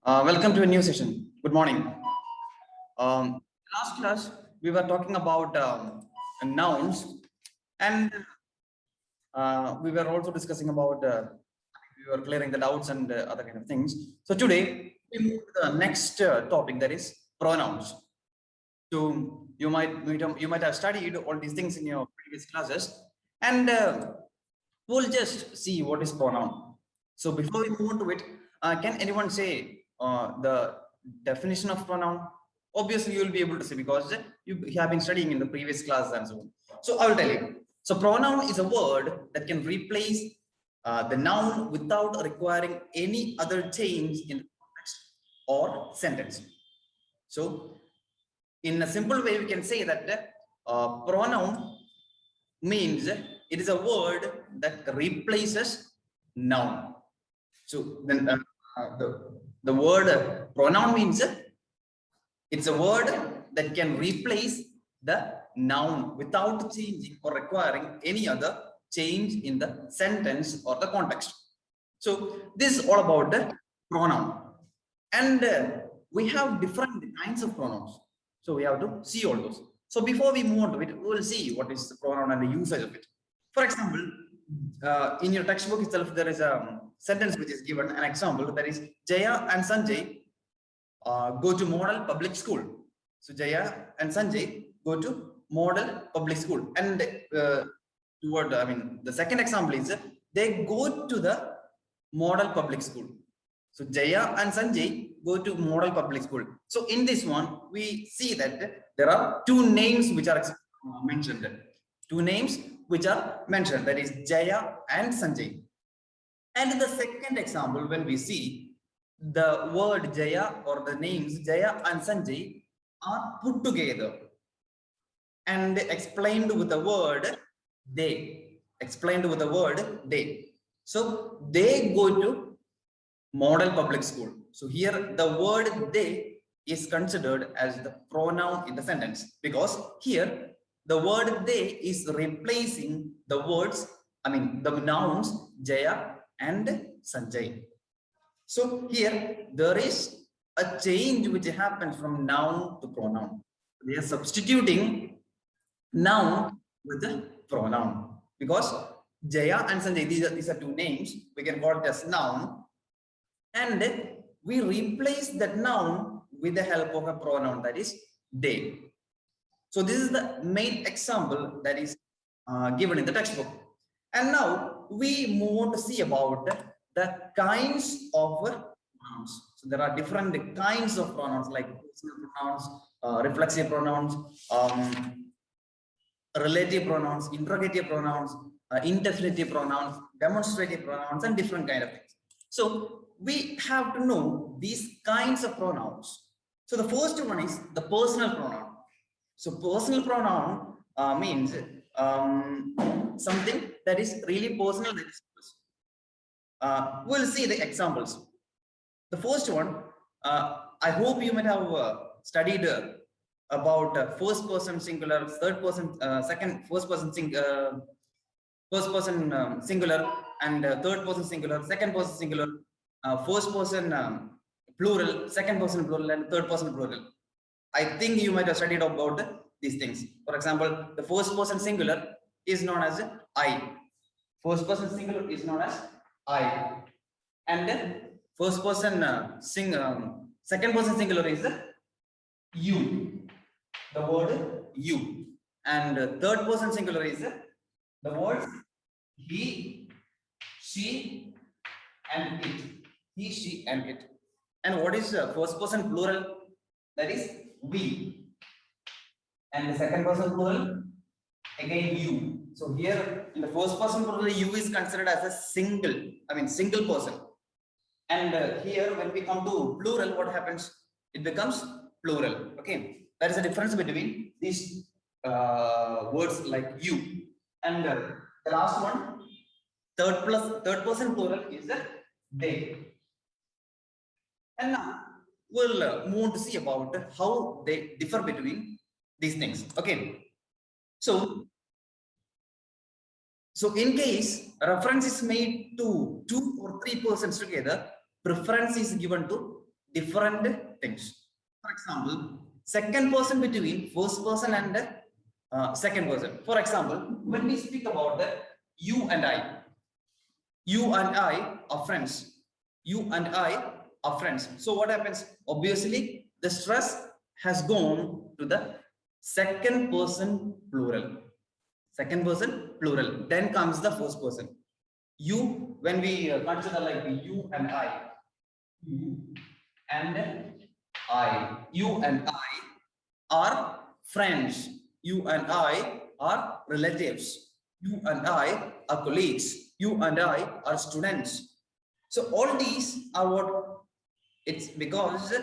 Welcome to a new session. Good morning. Last class, we were talking about nouns, and we were also discussing about, we were clearing the doubts and other kind of things. So today, we move to the next topic, that is pronouns. So you might have studied all these things in your previous classes, and we'll just see what is pronoun. So before we move on to it, can anyone say the definition of pronoun? Obviously, you will be able to say because you have been studying in the previous class and so on. So I will tell you. So pronoun is a word that can replace the noun without requiring any other change in the context or sentence. So in a simple way, we can say that pronoun means it is a word that replaces noun. So then the word pronoun means it's a word that can replace the noun without changing or requiring any other change in the sentence or the context. So this is all about the pronoun. And we have different kinds of pronouns. So we have to see all those. So before we move on to it, we will see what is the pronoun and the usage of it. For example, in your textbook itself, there is a sentence which is given an example, that is Jaya and Sanjay go to model public school. So Jaya and Sanjay go to model public school. And the second example is they go to the model public school. So Jaya and Sanjay go to model public school. So in this one, we see that there are two names which are mentioned. Two names which are mentioned, that is Jaya and Sanjay. And in the second example, when we see the word Jaya or the names Jaya and Sanjay are put together and explained with the word they. Explained with the word they. So they go to model public school. So here the word they is considered as the pronoun in the sentence, because here the word they is replacing the words, the nouns Jaya and Sanjay. So here there is a change which happens from noun to pronoun. We are substituting noun with the pronoun, because Jaya and Sanjay, these are two names, we can call it as noun, and we replace that noun with the help of a pronoun, that is they. So this is the main example that is given in the textbook. And now we move on to see about the kinds of pronouns. So there are different kinds of pronouns, like personal pronouns, reflexive pronouns, relative pronouns, interrogative pronouns, indefinitive pronouns, demonstrative pronouns, and different kind of things. So we have to know these kinds of pronouns. So the first one is the personal pronoun. So personal pronoun means something that is really personal. We'll see the examples. The first one, I hope you might have studied about first person singular, third person, first person singular, and third person singular, second person singular, first person plural, second person plural, and third person plural. I think you might have studied about these things. For example, the first person singular is known as I. First person singular is known as I. And then first person second person singular is you. The word you. And third person singular is the words he, she, and it. He, she, and it. And what is first person plural? That is we. And the second person plural, again you. So here in the first person plural, you is considered as a single person. And here when we come to plural, what happens? It becomes plural. Okay, that is the difference between these words like you. And the last one, third person plural is the they. And now we'll move on to see about how they differ between these things. Okay, so So in case reference is made to 2 or 3 persons together, preference is given to different things. For example, second person between first person and second person. For example, when we speak about you and I are friends. You and I are friends. So what happens? Obviously, the stress has gone to the second person plural. Second person plural. Then comes the first person. You, when we consider like you and I, you and I are friends. You and I are relatives. You and I are colleagues. You and I are students. So all these are what it's because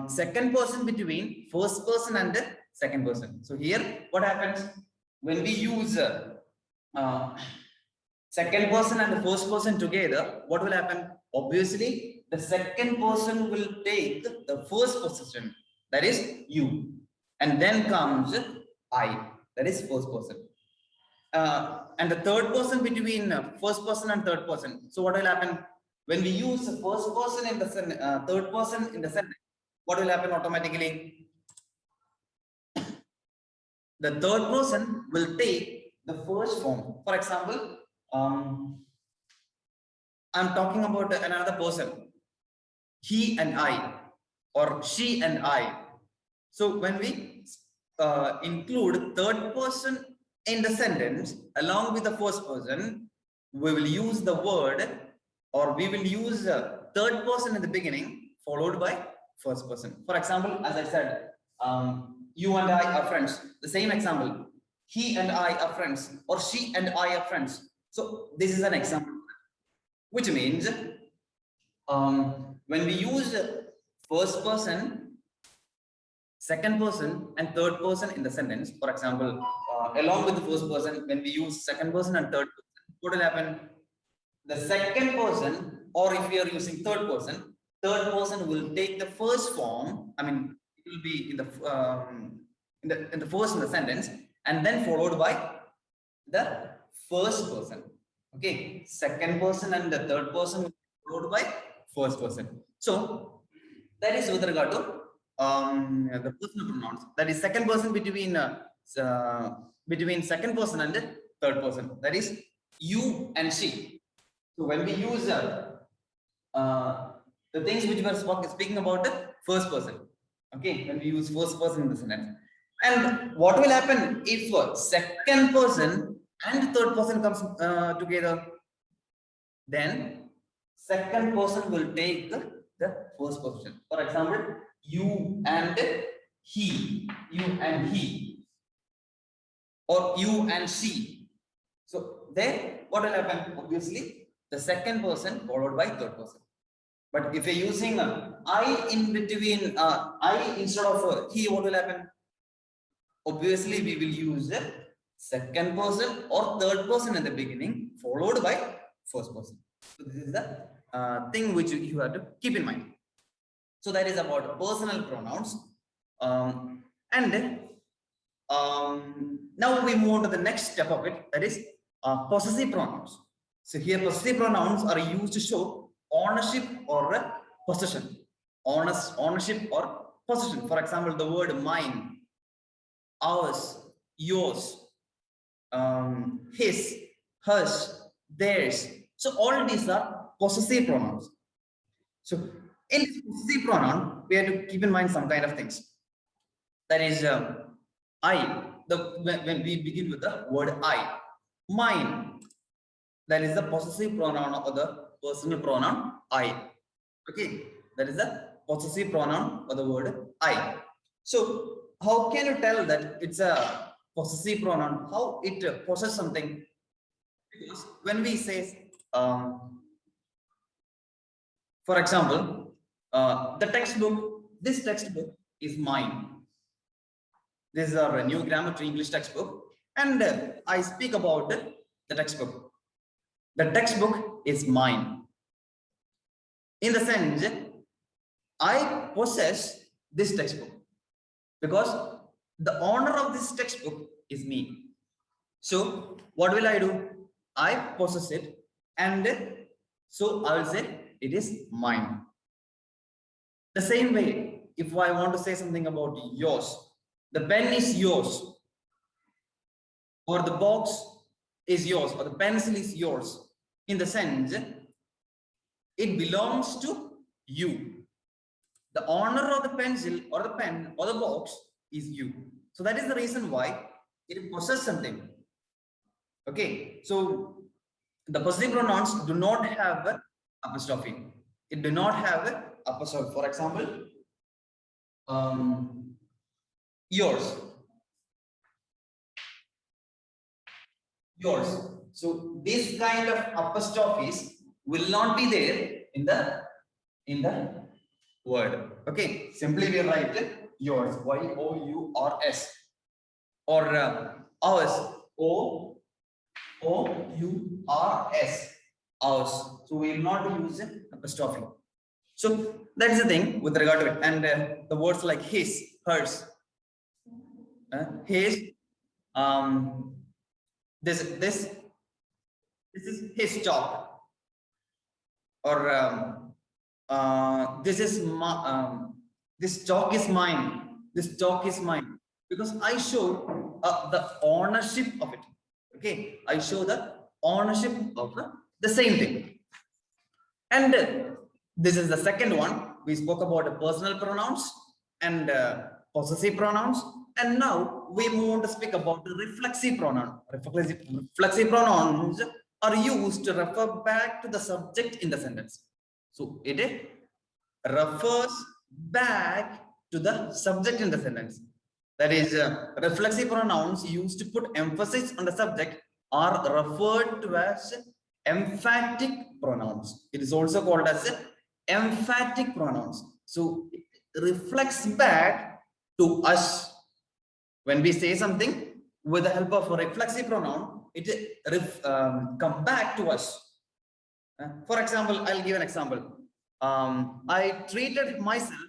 second person between first person and second person. So here what happens when we use second person and the first person together, what will happen? Obviously, the second person will take the first position, that is you, and then comes I, that is first person. And the third person between first person and third person. So what will happen when we use the first person in the third person in the sentence? What will happen automatically? The third person will take the first form. For example, I'm talking about another person, he and I, or she and I. So when we include third person in the sentence along with the first person, we will use the word, or we will use third person in the beginning followed by first person. For example, as I said, you and I are friends. The same example, he and I are friends, or she and I are friends. So this is an example, which means when we use first person, second person, and third person in the sentence, for example, along with the first person, when we use second person and third person, what will happen? The second person, or if we are using third person will take the first form. I mean, it will be in the first in the sentence, and then followed by the first person. Okay, second person and the third person followed by first person. So that is with regard to the personal pronouns. That is second person between second person and the third person. That is you and she. So when we use the things which we are speaking about the first person, okay, when we use first person in the sentence, and what will happen if second person and third person comes together? Then second person will take the first position. For example, you and he, or you and she. So there, what will happen? Obviously, the second person followed by third person. But if you're using I in between, I instead of he, what will happen? Obviously, we will use the second person or third person in the beginning, followed by first person. So this is the thing which you have to keep in mind. So that is about personal pronouns. Now we move on to the next step of it, that is possessive pronouns. So here possessive pronouns are used to show ownership or possession. Ownership or possession. For example, the word mine, ours, yours, his, hers, theirs. So all these are possessive pronouns. So in possessive pronoun, we have to keep in mind some kind of things. That is I. When we begin with the word I, mine. That is the possessive pronoun or the personal pronoun I. Okay, that is the possessive pronoun or the word I. So how can you tell that it's a possessive pronoun? How it possesses something? Because when we say, for example, this textbook is mine. This is our new grammar to English textbook, and I speak about the textbook. The textbook is mine. In the sense, I possess this textbook because the owner of this textbook is me. So what will I do? I possess it, and so I will say it is mine. The same way, if I want to say something about yours, the pen is yours, or the box is yours, or the pencil is yours, in the sense it belongs to you. The owner of the pencil or the pen or the box is you. So that is the reason why it possesses something. Okay, so the possessive pronouns do not have a apostrophe. It do not have a apostrophe. For example, yours, yours. So this kind of apostrophes will not be there in the word. Okay, simply we write yours, yours, or ours, ours, ours. So we will not use apostrophe. So that is the thing with regard to it. And the words like his, hers, his, this is his job, or this is my, this chalk is mine. This chalk is mine, because I show the ownership of it. Okay, I show the ownership of the same thing. And this is the second one. We spoke about personal pronouns and possessive pronouns, and now we move on to speak about the reflexive pronoun. Reflexive pronouns are used to refer back to the subject in the sentence. So it refers back to the subject in the sentence. That is, reflexive pronouns used to put emphasis on the subject are referred to as emphatic pronouns. It is also called as emphatic pronouns. So it reflects back to us. When we say something with the help of a reflexive pronoun, it come back to us. For example, I'll give an example. I treated myself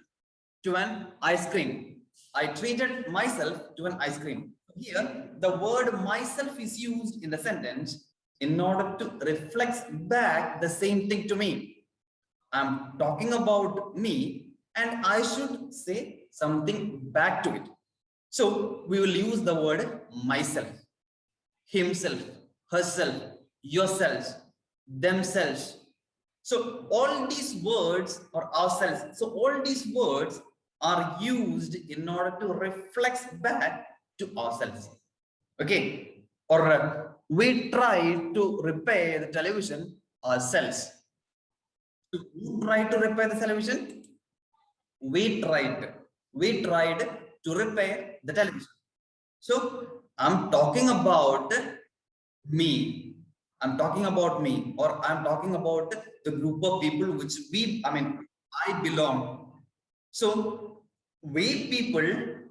to an ice cream. I treated myself to an ice cream. Here, the word myself is used in the sentence in order to reflect back the same thing to me. I'm talking about me, and I should say something back to it. So we will use the word myself, himself, herself, yourselves, themselves. So all these words are ourselves. So all these words are used in order to reflect back to ourselves. Okay, or we try to repair the television ourselves. So who tried to repair the television? We tried to repair the television. So I'm talking about me. I'm talking about me, or I'm talking about the group of people which I belong. So we people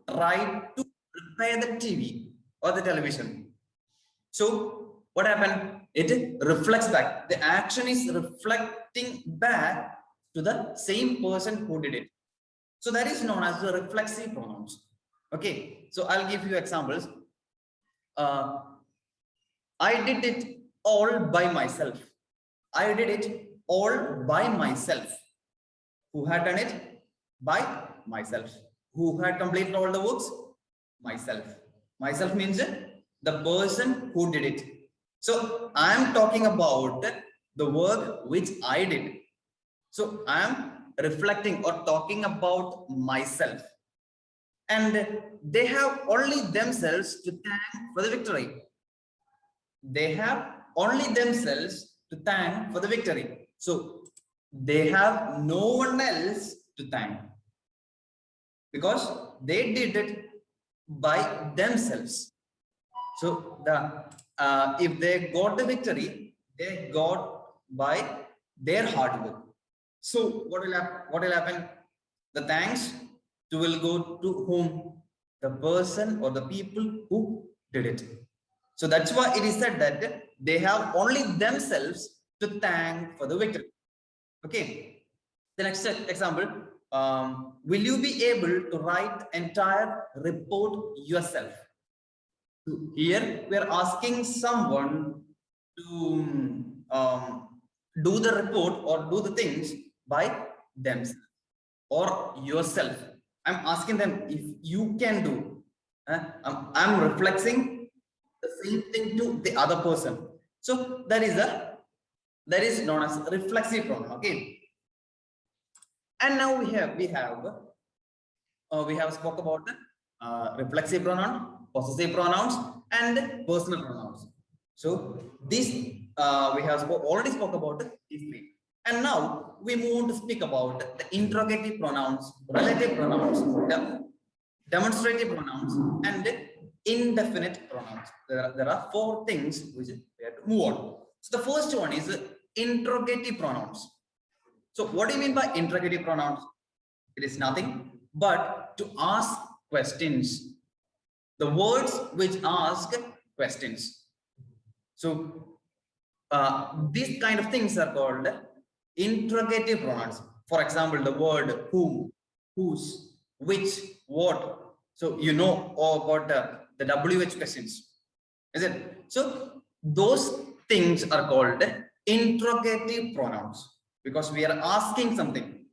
try to repair the TV or the television. So what happened? It reflects back. The action is reflecting back to the same person who did it. So that is known as the reflexive pronouns. Okay, so I'll give you examples. I did it all by myself. I did it all by myself. Who had done it? By myself. Who had completed all the works? Myself. Myself means the person who did it. So I am talking about the work which I did. So I am reflecting or talking about myself. And they have only themselves to thank for the victory. They have only themselves to thank for the victory. So they have no one else to thank, because they did it by themselves. So the if they got the victory, they got by their hard work. So what will happen? The thanks will go to whom? The person or the people who did it. So that's why it is said that they have only themselves to thank for the victory. Okay. The next example, will you be able to write entire report yourself? Here we are asking someone to do the report or do the things by themselves or yourself. I'm asking them if you can do. I'm reflecting the same thing to the other person. So that is known as reflexive pronoun. Okay. And now we have spoke about the reflexive pronoun, possessive pronouns, and personal pronouns. So this we have already spoke about these three. And now we move on to speak about the interrogative pronouns, relative pronouns, demonstrative pronouns, and indefinite pronouns. There are four things which we have to move on. So the first one is interrogative pronouns. So what do you mean by interrogative pronouns? It is nothing but to ask questions. The words which ask questions. So these kind of things are called interrogative pronouns. For example, the word whom, whose, which, what. So you know about the WH questions, is it? So those things are called interrogative pronouns because we are asking something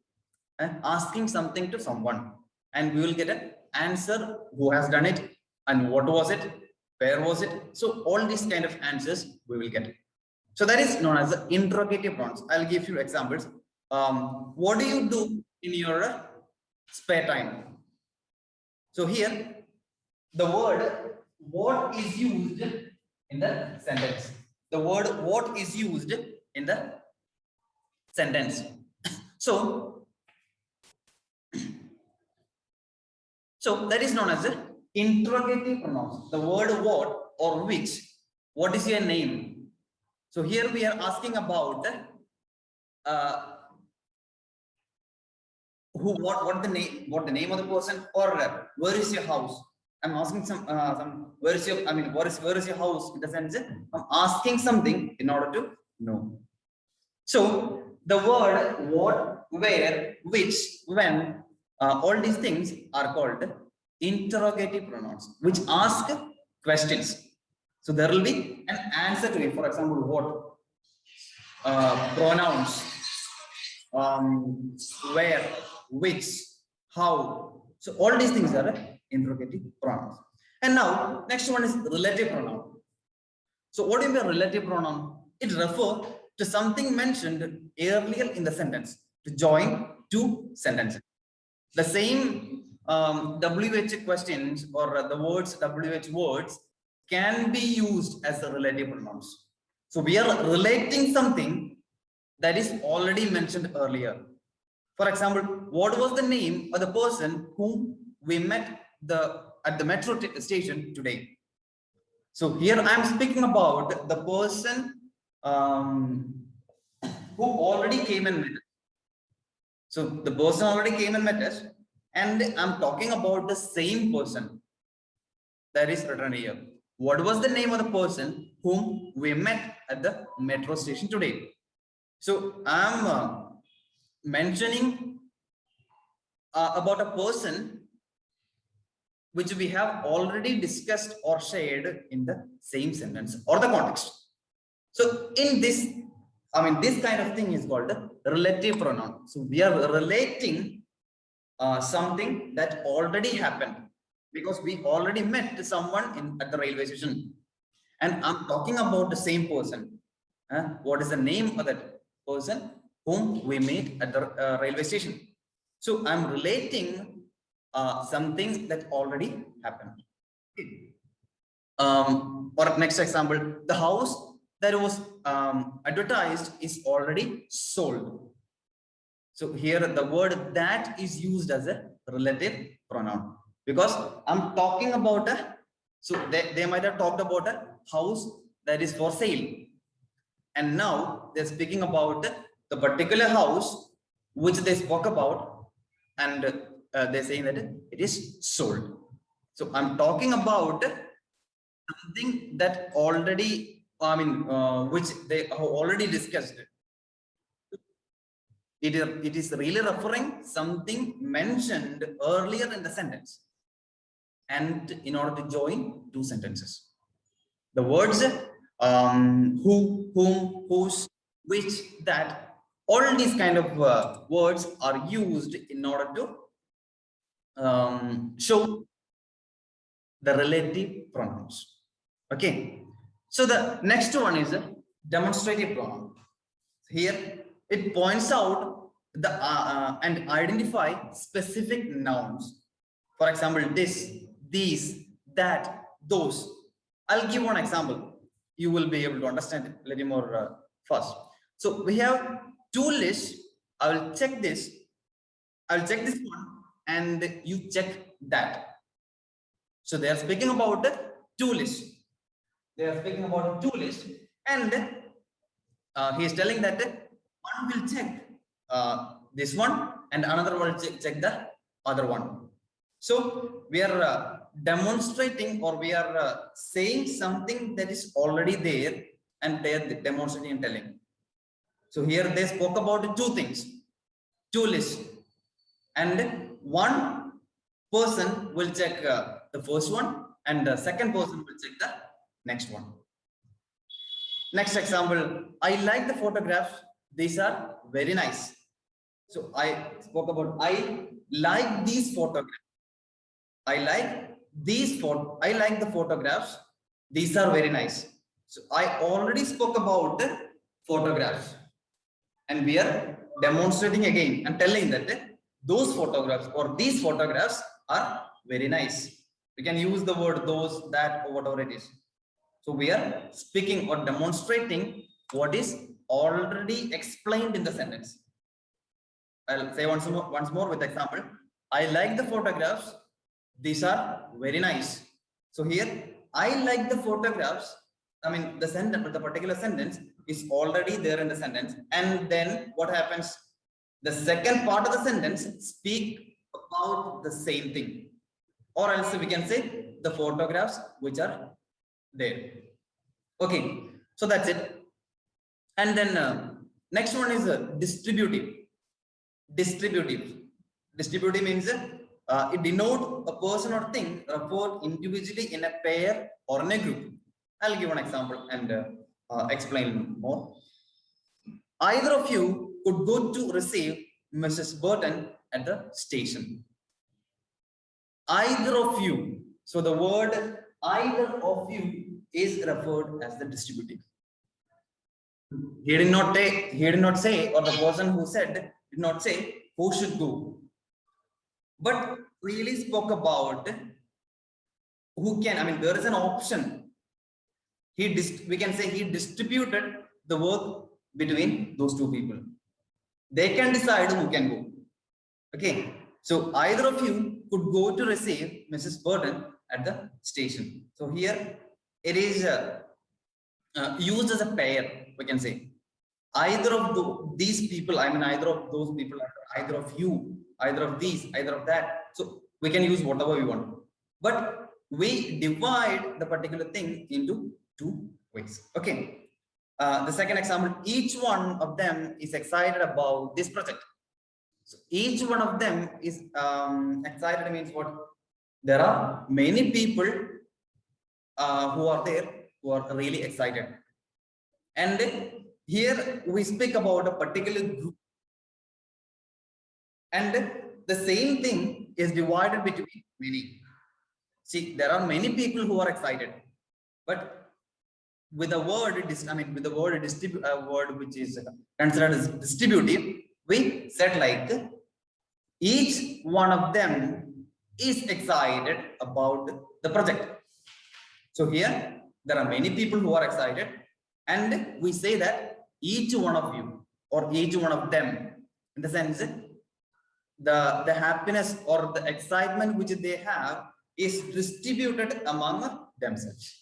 to someone, and we will get an answer who has done it and what was it, where was it. So all these kind of answers we will get. So that is known as the interrogative pronouns. I'll give you examples. What do you do in your spare time? So here the word what is used in the sentence. The word what is used in the sentence. So that is known as the interrogative pronouns. The word what or which, what is your name? So here we are asking about what the name of the person, or where is your house? I'm asking some where is your, where is your house, in the sense I'm asking something in order to know. So the word what, where, which, when, all these things are called interrogative pronouns, which ask questions. So there will be an answer to it. For example, what, pronouns, where, which, how. So all these things are interrogative pronouns. And now next one is relative pronoun. So what is a relative pronoun? It refers to something mentioned earlier in the sentence to join two sentences. The same WH questions or the words WH words can be used as the relative pronouns. So we are relating something that is already mentioned earlier. For example, what was the name of the person whom we met at the metro station today? So here I am speaking about the person who already came and met us. So the person already came and met us, and I'm talking about the same person that is written here. What was the name of the person whom we met at the metro station today? So I'm mentioning about a person which we have already discussed or shared in the same sentence or the context. So in this, this kind of thing is called a relative pronoun. So we are relating something that already happened because we already met someone at the railway station, and I'm talking about the same person. What is the name of that person whom we meet at the railway station? So I'm relating something that already happened. Or next example, the house that was advertised is already sold. So here the word that is used as a relative pronoun because I'm talking about so they might have talked about a house that is for sale, and now they're speaking about the particular house which they spoke about, and they're saying that it is sold. So I'm talking about something that already, which they have already discussed. It is really referring something mentioned earlier in the sentence, and in order to join two sentences. The words who, whom, whose, which, that. All these kind of words are used in order to show the relative pronouns. Okay. So the next one is a demonstrative pronoun. Here it points out the and identify specific nouns. For example, this, these, that, those. I'll give one example. You will be able to understand it a little more fast. So we have two lists. I will check this. I'll check this one, and you check that. So they are speaking about the two lists. They are speaking about two lists, and he is telling that one will check this one, and another will check the other one. So we are demonstrating, or we are saying something that is already there, and they are demonstrating and telling. So here they spoke about two things, two lists, and one person will check the first one, and the second person will check the next one. Next example, I like the photographs. These are very nice. So I spoke about I like these photographs. I like the photographs. These are very nice. So I already spoke about the photographs, and we are demonstrating again and telling that those photographs or these photographs are very nice. We can use the word those, that, or whatever it is. So we are speaking or demonstrating what is already explained in the sentence. I'll say once more with example. I like the photographs. These are very nice. So here, I like the photographs. I mean, the sentence, the particular sentence is already there in the sentence. And then what happens? The second part of the sentence speak about the same thing. Or else we can say the photographs which are there. Okay, so that's it. And then next one is distributive. Distributive means it denotes a person or thing referred individually in a pair or in a group. I'll give an example and explain more. Either of you could go to receive Mrs. Burton at the station. Either of you. So the word either of you is referred as the distributive. He did not say, or the person who said did not say who should go, but really spoke about who can. I mean, there is an option. We can say he distributed the work between those two people. They can decide who can go. Okay, so either of you could go to receive Mrs. Burton at the station. So here it is used as a pair. We can say either of these people. I mean, either of those people, either of you, either of these, either of that. So we can use whatever we want, but we divide the particular thing into two ways. Okay. The second example, each one of them is excited about this project. So each one of them is excited means what? There are many people who are there who are really excited. And here we speak about a particular group. And the same thing is divided between many. See, there are many people who are excited, but with the word, with the word word which is considered as distributive, we said like each one of them is excited about the project. So here there are many people who are excited, and we say that each one of you or each one of them, in the sense the happiness or the excitement which they have is distributed among themselves.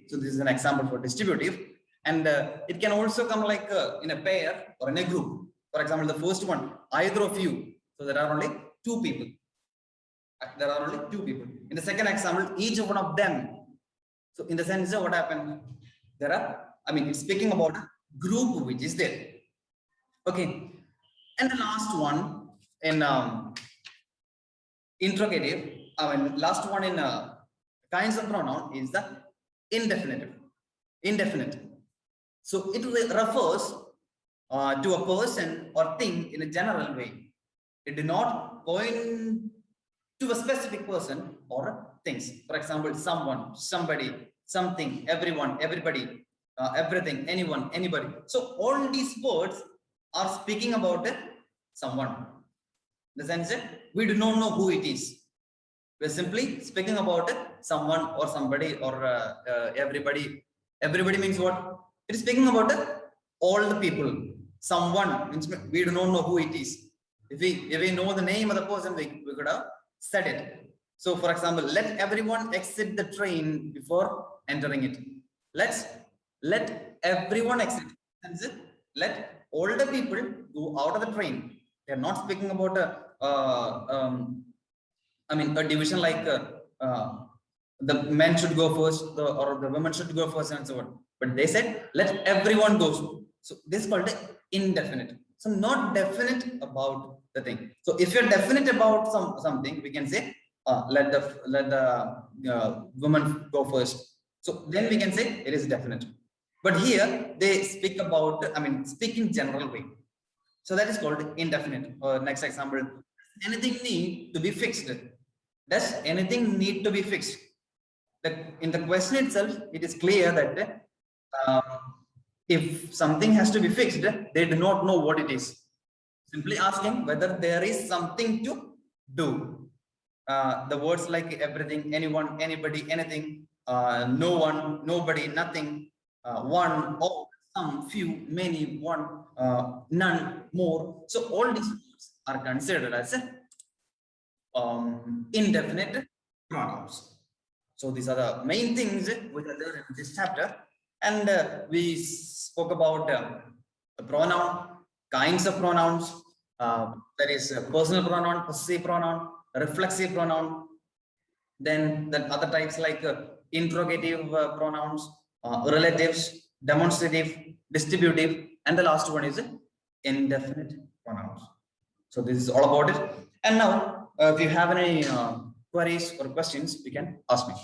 So this is an example for distributive, and it can also come like in a pair or in a group. For example, the first one, either of you. So there are only two people. There are only two people. In the second example, each one of them. So in the sense, what happened? There are, it's speaking about a group which is there. Okay. And the last one in interrogative, last one in kinds of pronoun is the indefinitive. indefinite. So it refers to a person or thing in a general way. It did not point to a specific person or things. For example, someone, somebody, something, everyone, everybody, everything, anyone, anybody. So all these words are speaking about someone. In the sense that we do not know who it is. We're simply speaking about someone or somebody or everybody. Everybody means what? It is speaking about all the people. Someone means we do not know who it is. If we know the name of the person, we could have said it. So, for example, let everyone exit the train before entering it. Let everyone exit. Let all the people go out of the train. They are not speaking about a division like the men should go first, or the women should go first, and so on. But they said, let everyone go. So this is called indefinite. So not definite about the thing. So if you're definite about something, we can say, let the woman go first. So then we can say it is definite. But here they speak about, speak in general way. So that is called indefinite. Next example, anything need to be fixed. Does anything need to be fixed? In the question itself, it is clear that if something has to be fixed, they do not know what it is. Simply asking whether there is something to do. The words like everything, anyone, anybody, anything, no one, nobody, nothing, one, all, some, few, many, one, none, more. So all these words are considered as indefinite pronouns. So these are the main things which are there in this chapter. And we spoke about the pronoun, kinds of pronouns. There is a personal pronoun, possessive pronoun, reflexive pronoun. Then the other types like interrogative pronouns, relatives, demonstrative, distributive, and the last one is indefinite pronouns. So this is all about it. And now, if you have any queries or questions, you can ask me.